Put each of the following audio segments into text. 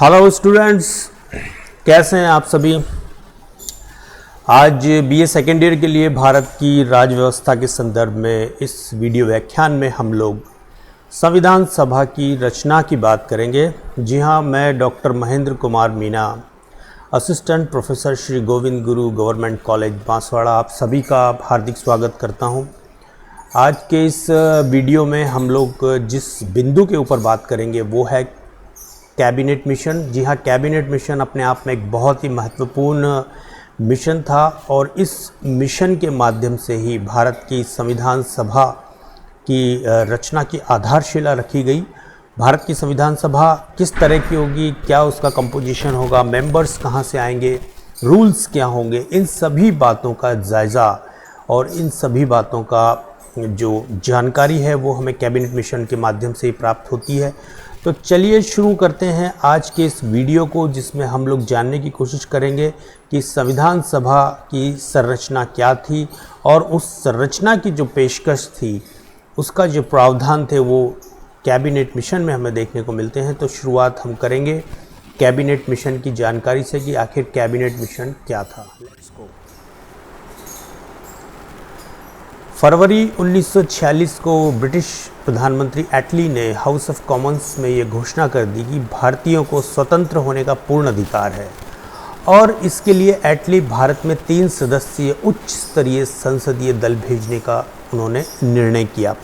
Hello students, कैसे हैं आप सभी। आज बीए सेकेंड ईयर के लिए भारत की राज्य व्यवस्था के संदर्भ में इस वीडियो व्याख्यान में हम लोग संविधान सभा की रचना की बात करेंगे। जी हाँ, मैं doctor Mahendra Kumar Meena, assistant professor Shri Govind Guru government college Banswara, आप सभी का हार्दिक स्वागत करता हूँ। आज के इस वीडियो में हम लोग जिस बिंदु के ऊपर बात करेंगे वो है कैबिनेट मिशन। जी हाँ, कैबिनेट मिशन अपने आप में एक बहुत ही महत्वपूर्ण मिशन था और इस मिशन के माध्यम से ही भारत की संविधान सभा की रचना की आधारशिला रखी गई। भारत की संविधान सभा किस तरह की होगी, क्या उसका कंपोजिशन होगा, मेंबर्स कहाँ से आएंगे, रूल्स क्या होंगे, इन सभी बातों का जायज़ा और इन सभी बातों का जो जानकारी है वो हमें कैबिनेट मिशन के माध्यम से ही प्राप्त होती है। तो चलिए शुरू करते हैं आज के इस वीडियो को, जिसमें हम लोग जानने की कोशिश करेंगे कि संविधान सभा की संरचना क्या थी और उस संरचना की जो पेशकश थी, उसका जो प्रावधान थे वो कैबिनेट मिशन में हमें देखने को मिलते हैं। तो शुरुआत हम करेंगे कैबिनेट मिशन की जानकारी से कि आखिर कैबिनेट मिशन क्या था। फरवरी 1946 को ब्रिटिश प्रधानमंत्री एटली ने हाउस ऑफ कॉमन्स में ये घोषणा कर दी कि भारतीयों को स्वतंत्र होने का पूर्ण अधिकार है और इसके लिए एटली भारत में 3 सदस्यीय उच्च स्तरीय संसदीय दल भेजने का उन्होंने निर्णय किया।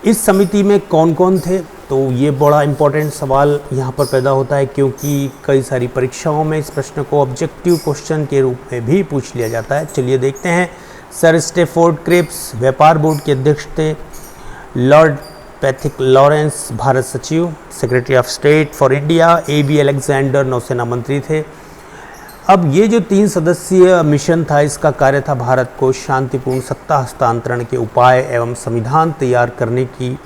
इस समिति में कौन कौन थे, तो ये बड़ा इम्पोर्टेंट सवाल यहाँ पर पैदा होता है, क्योंकि कई सारी परीक्षाओं में इस प्रश्न को ऑब्जेक्टिव क्वेश्चन के रूप में भी पूछ लिया जाता है। चलिए देखते हैं। सर स्टेफोर्ड क्रिप्स व्यापार बोर्ड के अध्यक्ष थे। लॉर्ड पैथिक लॉरेंस भारत सचिव, secretary of state for India AB Alexander नौसेना मंत्री थे। अब ये जो 3 सदस्यीय मिशन था, इसका कार्य था भारत को शांतिपूर्ण सत्ता हस्तांतरण के उपाय एवं संविधान तैयार करने की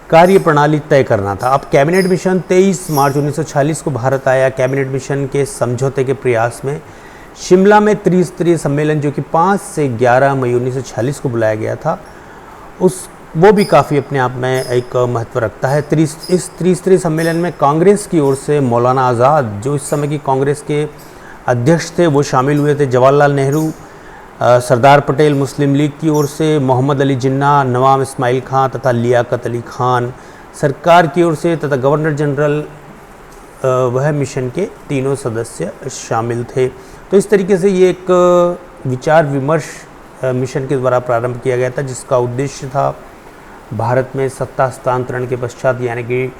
कार्य प्रणाली तय करना था। अब कैबिनेट मिशन 23 मार्च 1946 को भारत आया। कैबिनेट मिशन के समझौते के प्रयास में शिमला में त्रिस्तरीय सम्मेलन, जो कि 5 से 11 मई 1946 को बुलाया गया था, वो भी काफ़ी अपने आप में एक महत्व रखता है। इस त्रिस्तरीय सम्मेलन में कांग्रेस की ओर से मौलाना आज़ाद, जो इस समय की कांग्रेस के अध्यक्ष थे, वो शामिल हुए थे। जवाहरलाल नेहरू, सरदार पटेल मुस्लिम लीग की ओर से, मोहम्मद अली जिन्ना, नवाब इस्माइल खां तथा लियाकत अली खान सरकार की ओर से, तथा गवर्नर जनरल वह मिशन के तीनों सदस्य शामिल थे। तो इस तरीके से ये एक विचार विमर्श मिशन के द्वारा प्रारंभ किया गया था, जिसका उद्देश्य था भारत में सत्ता हस्तांतरण के पश्चात, यानी कि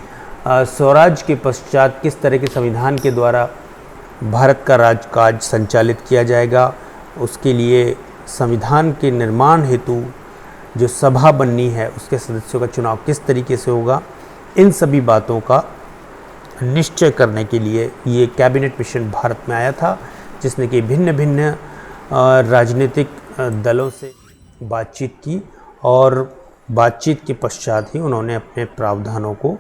स्वराज के पश्चात, किस तरह के संविधान के द्वारा भारत का राजकाज संचालित किया जाएगा। उसके लिए संविधान के निर्माण हेतु जो सभा बननी है, उसके सदस्यों का चुनाव किस तरीके से होगा, इन सभी बातों का निश्चय करने के लिए ये कैबिनेट मिशन भारत में आया था, जिसने कि भिन्न भिन्न राजनीतिक दलों से बातचीत की और बातचीत के पश्चात ही उन्होंने अपने प्रावधानों को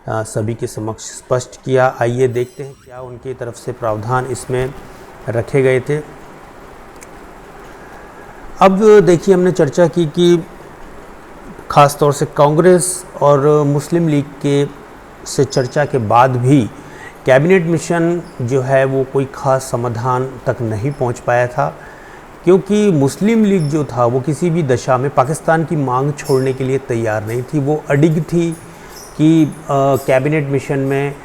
सभी के समक्ष स्पष्ट किया। आइए देखते हैं क्या उनकी तरफ से प्रावधान इसमें रखे गए थे। अब देखिए, हमने चर्चा की कि ख़ास तौर से कांग्रेस और मुस्लिम लीग के से चर्चा के बाद भी कैबिनेट मिशन जो है वो कोई ख़ास समाधान तक नहीं पहुंच पाया था, क्योंकि मुस्लिम लीग जो था वो किसी भी दशा में पाकिस्तान की मांग छोड़ने के लिए तैयार नहीं थी। वो अडिग थी कि कैबिनेट मिशन में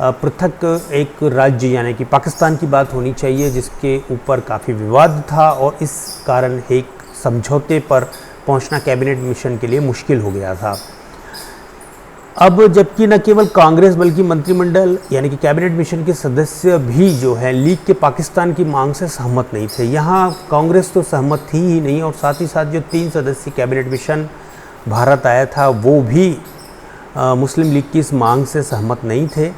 पृथक एक राज्य यानी कि पाकिस्तान की बात होनी चाहिए, जिसके ऊपर काफ़ी विवाद था और इस कारण एक समझौते पर पहुंचना कैबिनेट मिशन के लिए मुश्किल हो गया था। अब जबकि न केवल कांग्रेस बल्कि मंत्रिमंडल यानी कि कैबिनेट मिशन के सदस्य भी जो है लीग के पाकिस्तान की मांग से सहमत नहीं थे। यहाँ कांग्रेस तो सहमत थी ही नहीं, और साथ ही साथ जो 3 सदस्यीय कैबिनेट मिशन भारत आया था वो भी मुस्लिम लीग की इस मांग से सहमत नहीं थे।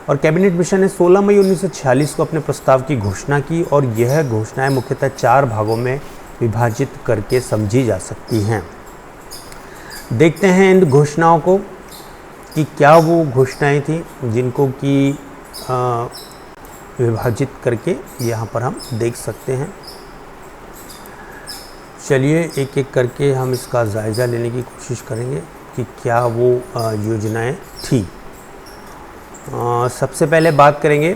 और कैबिनेट मिशन ने 16 मई 1946 को अपने प्रस्ताव की घोषणा की, और यह घोषणाएं मुख्यतः 4 भागों में विभाजित करके समझी जा सकती हैं। देखते हैं इन घोषणाओं को कि क्या वो घोषणाएं थी जिनको कि विभाजित करके यहाँ पर हम देख सकते हैं। चलिए एक एक करके हम इसका जायज़ा लेने की कोशिश करेंगे कि क्या वो योजनाएं थी। सबसे पहले बात करेंगे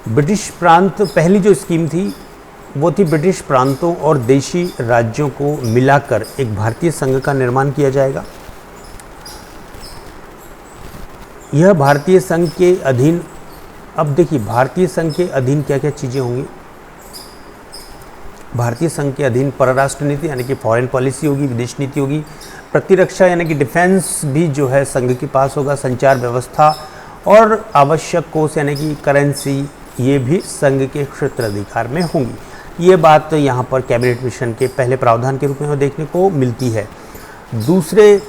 ब्रिटिश प्रांत। पहली जो स्कीम थी वो थी ब्रिटिश प्रांतों और देशी राज्यों को मिलाकर एक भारतीय संघ का निर्माण किया जाएगा। यह भारतीय संघ के अधीन, अब देखिए भारतीय संघ के अधीन क्या क्या चीज़ें होंगी। भारतीय संघ के अधीन परराष्ट्र नीति यानी कि फॉरेन पॉलिसी होगी, विदेश नीति होगी, प्रतिरक्षा यानी कि डिफेंस भी जो है संघ के पास होगा, संचार व्यवस्था और आवश्यक कोष यानी कि करेंसी, ये भी संघ के क्षेत्राधिकार में होंगी। ये बात यहाँ पर कैबिनेट मिशन के पहले प्रावधान के रूप में देखने को मिलती है। दूसरे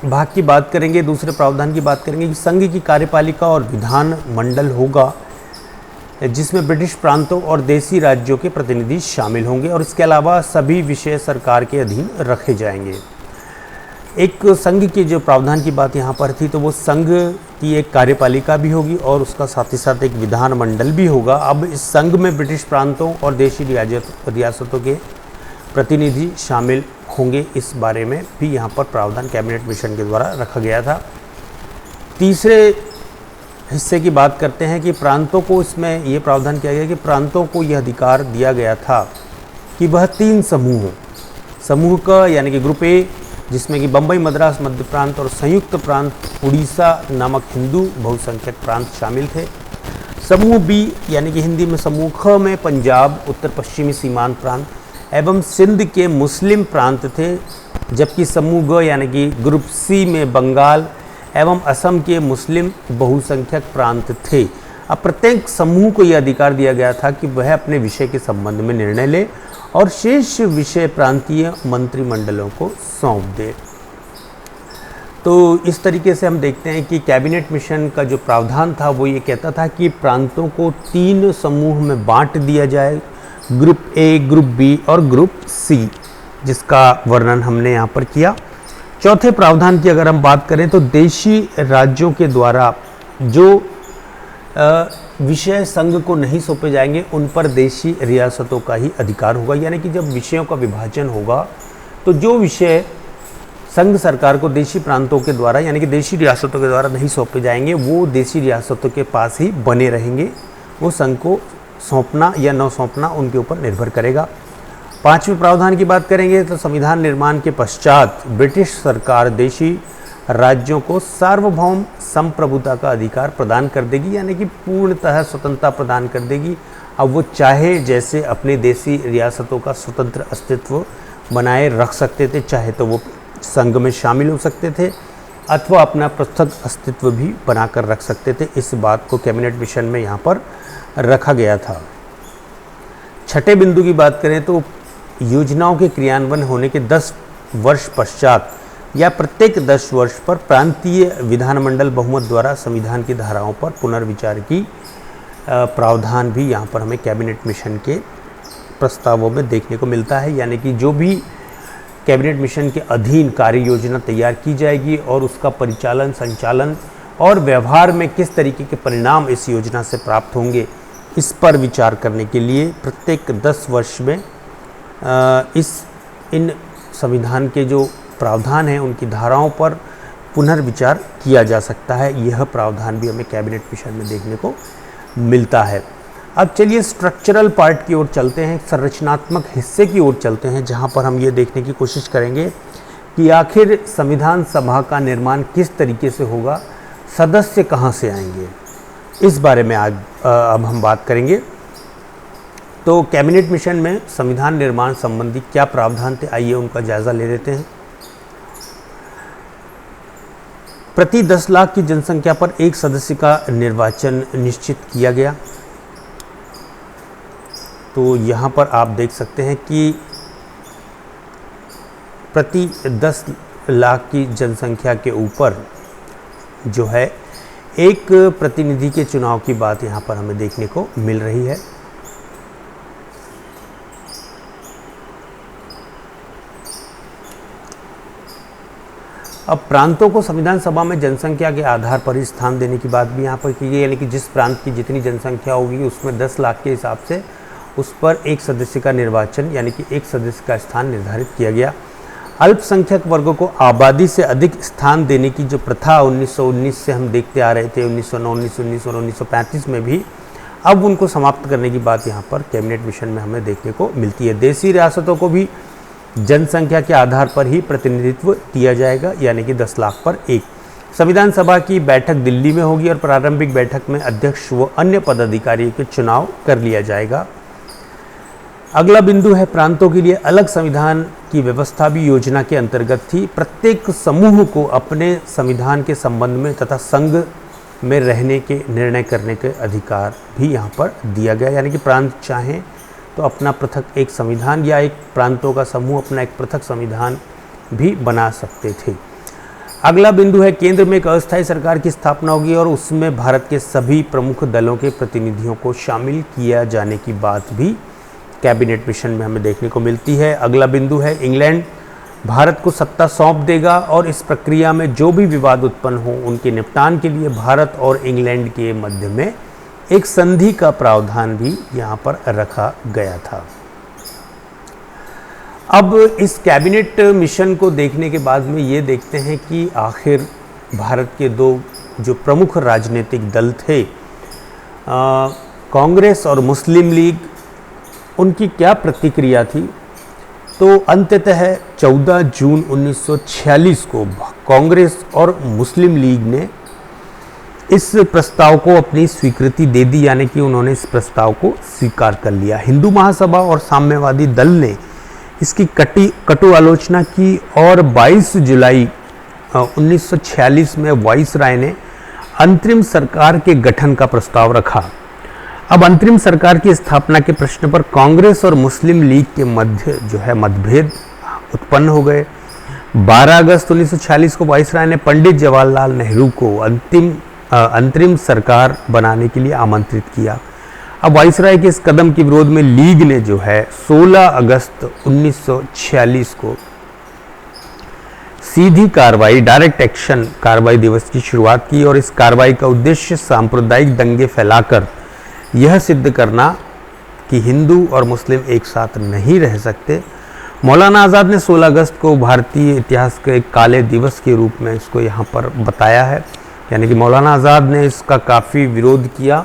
भाग की बात करेंगे, दूसरे प्रावधान की बात करेंगे कि संघ की कार्यपालिका और विधान मंडल होगा जिसमें ब्रिटिश प्रांतों और देशी राज्यों के प्रतिनिधि शामिल होंगे और इसके अलावा सभी विषय सरकार के अधीन रखे जाएंगे। एक संघ की जो प्रावधान की बात यहाँ पर थी तो वो संघ की एक कार्यपालिका भी होगी और उसका साथ ही साथ एक विधान मंडल भी होगा। अब इस संघ में ब्रिटिश प्रांतों और देशी रियासतों के प्रतिनिधि शामिल होंगे, इस बारे में भी यहाँ पर प्रावधान कैबिनेट मिशन के द्वारा रखा गया था। तीसरे हिस्से की बात करते हैं कि प्रांतों को, इसमें ये प्रावधान किया गया कि प्रांतों को यह अधिकार दिया गया था कि वह 3 समूह हों। समूह का यानी कि ग्रुप ए जिसमें कि बम्बई, मद्रास, मध्य प्रांत और संयुक्त प्रांत उड़ीसा नामक हिंदू बहुसंख्यक प्रांत शामिल थे। समूह बी यानी कि हिंदी में समूह ख में पंजाब, उत्तर पश्चिमी सीमांत प्रांत एवं सिंध के मुस्लिम प्रांत थे, जबकि समूह ग यानी कि ग्रुप सी में बंगाल एवं असम के मुस्लिम बहुसंख्यक प्रांत थे। अब प्रत्येक समूह को यह अधिकार दिया गया था कि वह अपने विषय के संबंध में निर्णय ले और शेष विषय प्रांतीय मंत्रिमंडलों को सौंप दे। तो इस तरीके से हम देखते हैं कि कैबिनेट मिशन का जो प्रावधान था वो ये कहता था कि प्रांतों को 3 समूह में बांट दिया जाए, ग्रुप ए, ग्रुप बी और ग्रुप सी, जिसका वर्णन हमने यहाँ पर किया। चौथे प्रावधान की अगर हम बात करें तो देशी राज्यों के द्वारा जो विषय संघ को नहीं सौंपे जाएंगे उन पर देशी रियासतों का ही अधिकार होगा। यानी कि जब विषयों का विभाजन होगा तो जो विषय संघ सरकार को देशी प्रांतों के द्वारा यानी कि देशी रियासतों के द्वारा नहीं सौंपे जाएंगे वो देशी रियासतों के पास ही बने रहेंगे। वो संघ को सौंपना या न सौंपना उनके ऊपर निर्भर करेगा। 5वें प्रावधान की बात करेंगे तो संविधान निर्माण के पश्चात ब्रिटिश सरकार देशी राज्यों को सार्वभौम संप्रभुता का अधिकार प्रदान कर देगी, यानी कि पूर्णतः स्वतंत्रता प्रदान कर देगी। अब वो चाहे जैसे अपने देशी रियासतों का स्वतंत्र अस्तित्व बनाए रख सकते थे, चाहे तो वो संघ में शामिल हो सकते थे अथवा अपना पृथक अस्तित्व भी बनाकर रख सकते थे। इस बात को कैबिनेट मिशन में यहाँ पर रखा गया था। छठे बिंदु की बात करें तो योजनाओं के क्रियान्वयन होने के 10 वर्ष पश्चात या प्रत्येक 10 वर्ष पर प्रांतीय विधानमंडल बहुमत द्वारा संविधान की धाराओं पर पुनर्विचार की प्रावधान भी यहाँ पर हमें कैबिनेट मिशन के प्रस्तावों में देखने को मिलता है। यानी कि जो भी कैबिनेट मिशन के अधीन कार्य योजना तैयार की जाएगी और उसका परिचालन, संचालन और व्यवहार में किस तरीके के परिणाम इस योजना से प्राप्त होंगे, इस पर विचार करने के लिए प्रत्येक 10 वर्ष में इन संविधान के जो प्रावधान हैं उनकी धाराओं पर पुनर्विचार किया जा सकता है। यह प्रावधान भी हमें कैबिनेट मिशन में देखने को मिलता है। अब चलिए स्ट्रक्चरल पार्ट की ओर चलते हैं, संरचनात्मक हिस्से की ओर चलते हैं, जहां पर हम ये देखने की कोशिश करेंगे कि आखिर संविधान सभा का निर्माण किस तरीके से होगा, सदस्य कहां से आएंगे, इस बारे में आज अब हम बात करेंगे। तो कैबिनेट मिशन में संविधान निर्माण संबंधी क्या प्रावधान थे, आइए उनका जायजा ले लेते हैं। प्रति 10 लाख की जनसंख्या पर एक सदस्य का निर्वाचन निश्चित किया गया। तो यहाँ पर आप देख सकते हैं कि प्रति 10 लाख की जनसंख्या के ऊपर जो है एक प्रतिनिधि के चुनाव की बात यहाँ पर हमें देखने को मिल रही है। अब प्रांतों को संविधान सभा में जनसंख्या के आधार पर ही स्थान देने की बात भी यहाँ पर की गई, यानी कि जिस प्रांत की जितनी जनसंख्या होगी उसमें 10 लाख के हिसाब से उस पर एक सदस्य का निर्वाचन यानी कि एक सदस्य का स्थान निर्धारित किया गया। अल्पसंख्यक वर्गों को आबादी से अधिक स्थान देने की जो प्रथा 1919 से हम देखते आ रहे थे, 1909, 1919 और 1935 में भी, अब उनको समाप्त करने की बात यहाँ पर कैबिनेट मिशन में हमें देखने को मिलती है। देशी रियासतों को भी जनसंख्या के आधार पर ही प्रतिनिधित्व दिया जाएगा, यानी कि 10 लाख पर एक। संविधान सभा की बैठक दिल्ली में होगी और प्रारंभिक बैठक में अध्यक्ष व अन्य पदाधिकारियों के चुनाव कर लिया जाएगा। अगला बिंदु है प्रांतों के लिए अलग संविधान की व्यवस्था भी योजना के अंतर्गत थी। प्रत्येक समूह को अपने संविधान के संबंध में तथा संघ में रहने के निर्णय करने के अधिकार भी यहाँ पर दिया गया, यानी कि प्रांत चाहें तो अपना पृथक एक संविधान या एक प्रांतों का समूह अपना एक पृथक संविधान भी बना सकते थे। अगला बिंदु है केंद्र में एक अस्थायी सरकार की स्थापना होगी और उसमें भारत के सभी प्रमुख दलों के प्रतिनिधियों को शामिल किया जाने की बात भी कैबिनेट मिशन में हमें देखने को मिलती है। अगला बिंदु है इंग्लैंड भारत को सत्ता सौंप देगा और इस प्रक्रिया में जो भी विवाद उत्पन्न हो उनके निपटान के लिए भारत और इंग्लैंड के मध्य में एक संधि का प्रावधान भी यहाँ पर रखा गया था। अब इस कैबिनेट मिशन को देखने के बाद में ये देखते हैं कि आखिर भारत के दो जो प्रमुख राजनीतिक दल थे, कांग्रेस और मुस्लिम लीग, उनकी क्या प्रतिक्रिया थी। तो अंततः 14 जून 1946 को कांग्रेस और मुस्लिम लीग ने इस प्रस्ताव को अपनी स्वीकृति दे दी, यानी कि उन्होंने इस प्रस्ताव को स्वीकार कर लिया। हिंदू महासभा और साम्यवादी दल ने इसकी कटु आलोचना की और 22 जुलाई 1946 में वाइसराय ने अंतरिम सरकार के गठन का प्रस्ताव रखा। अब अंतरिम सरकार की स्थापना के प्रश्न पर कांग्रेस और मुस्लिम लीग के मध्य जो है मतभेद उत्पन्न हो गए। 12 अगस्त 1946 को वाइसराय ने पंडित जवाहरलाल नेहरू को अंतरिम सरकार बनाने के लिए आमंत्रित किया। अब वाइसराय के इस कदम के विरोध में लीग ने जो है 16 अगस्त 1946 को सीधी कार्रवाई, डायरेक्ट एक्शन कार्रवाई दिवस की शुरुआत की और इस कार्रवाई का उद्देश्य सांप्रदायिक दंगे फैलाकर यह सिद्ध करना कि हिंदू और मुस्लिम एक साथ नहीं रह सकते। मौलाना आज़ाद ने 16 अगस्त को भारतीय इतिहास के एक काले दिवस के रूप में इसको यहाँ पर बताया है, यानी कि मौलाना आज़ाद ने इसका काफ़ी विरोध किया।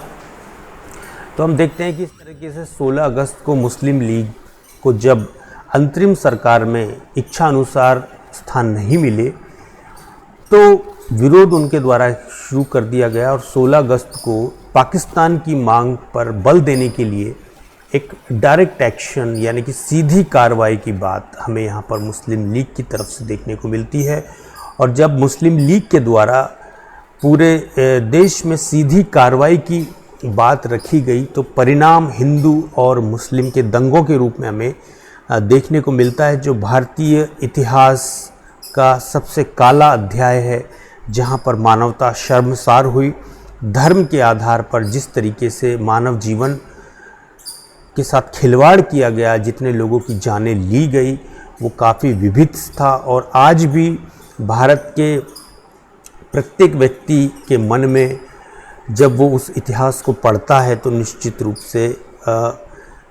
तो हम देखते हैं कि इस तरीके से 16 अगस्त को मुस्लिम लीग को जब अंतरिम सरकार में इच्छा अनुसार स्थान नहीं मिले तो विरोध उनके द्वारा शुरू कर दिया गया और 16 अगस्त को पाकिस्तान की मांग पर बल देने के लिए एक डायरेक्ट एक्शन यानी कि सीधी कार्रवाई की बात हमें यहाँ पर मुस्लिम लीग की तरफ से देखने को मिलती है। और जब मुस्लिम लीग के द्वारा पूरे देश में सीधी कार्रवाई की बात रखी गई तो परिणाम हिंदू और मुस्लिम के दंगों के रूप में हमें देखने को मिलता है, जो भारतीय इतिहास का सबसे काला अध्याय है, जहाँ पर मानवता शर्मसार हुई। धर्म के आधार पर जिस तरीके से मानव जीवन के साथ खिलवाड़ किया गया, जितने लोगों की जानें ली गई, वो काफ़ी विभिन्न था। और आज भी भारत के प्रत्येक व्यक्ति के मन में जब वो उस इतिहास को पढ़ता है तो निश्चित रूप से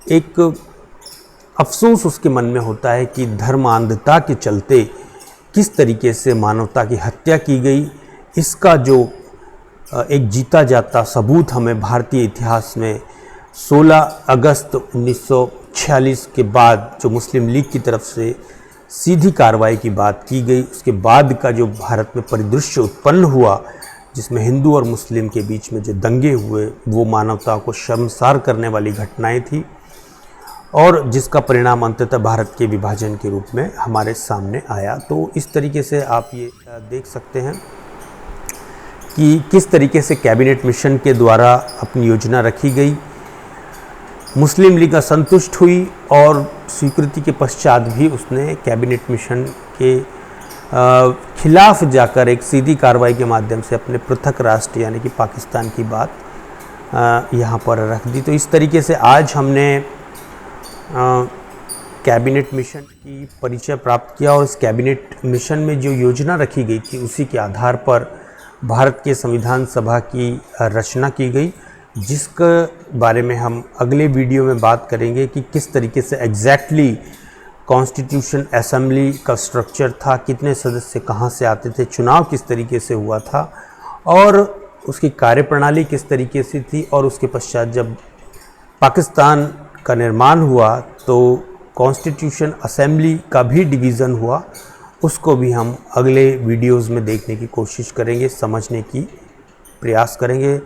एक अफसोस उसके मन में होता है कि धर्मांधता के चलते किस तरीके से मानवता की हत्या की गई। इसका जो एक जीता जाता सबूत हमें भारतीय इतिहास में 16 अगस्त 1946 के बाद जो मुस्लिम लीग की तरफ से सीधी कार्रवाई की बात की गई, उसके बाद का जो भारत में परिदृश्य उत्पन्न हुआ जिसमें हिंदू और मुस्लिम के बीच में जो दंगे हुए, वो मानवता को शर्मसार करने वाली घटनाएं थी और जिसका परिणाम अंततः भारत के विभाजन के रूप में हमारे सामने आया। तो इस तरीके से आप ये देख सकते हैं कि किस तरीके से कैबिनेट मिशन के द्वारा अपनी योजना रखी गई। मुस्लिम लीग असंतुष्ट हुई और स्वीकृति के पश्चात भी उसने कैबिनेट मिशन के खिलाफ जाकर एक सीधी कार्रवाई के माध्यम से अपने पृथक राष्ट्र यानी कि पाकिस्तान की बात यहाँ पर रख दी। तो इस तरीके से आज हमने कैबिनेट मिशन की परिचय प्राप्त किया और इस कैबिनेट मिशन में जो योजना रखी गई थी उसी के आधार पर भारत के संविधान सभा की रचना की गई, जिसके बारे में हम अगले वीडियो में बात करेंगे कि किस तरीके से एग्जैक्टली कॉन्स्टिट्यूशन असेंबली का स्ट्रक्चर था, कितने सदस्य कहाँ से आते थे, चुनाव किस तरीके से हुआ था और उसकी कार्यप्रणाली किस तरीके से थी, और उसके पश्चात जब पाकिस्तान का निर्माण हुआ तो कॉन्स्टिट्यूशन असेंबली का भी डिवीज़न हुआ, उसको भी हम अगले वीडियोस में देखने की कोशिश करेंगे, समझने की प्रयास करेंगे।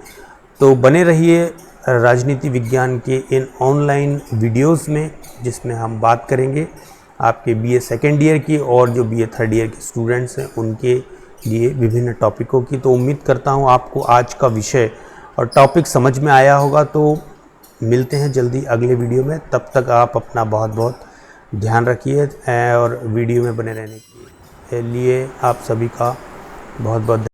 तो बने रहिए राजनीति विज्ञान के इन ऑनलाइन वीडियोस में, जिसमें हम बात करेंगे आपके बीए सेकेंड ईयर की और जो बीए थर्ड ईयर के स्टूडेंट्स हैं उनके लिए विभिन्न टॉपिकों की। तो उम्मीद करता हूँ आपको आज का विषय और टॉपिक समझ में आया होगा। तो मिलते हैं जल्दी अगले वीडियो में, तब तक आप अपना बहुत बहुत ध्यान रखिए और वीडियो में बने रहने के लिए आप सभी का बहुत बहुत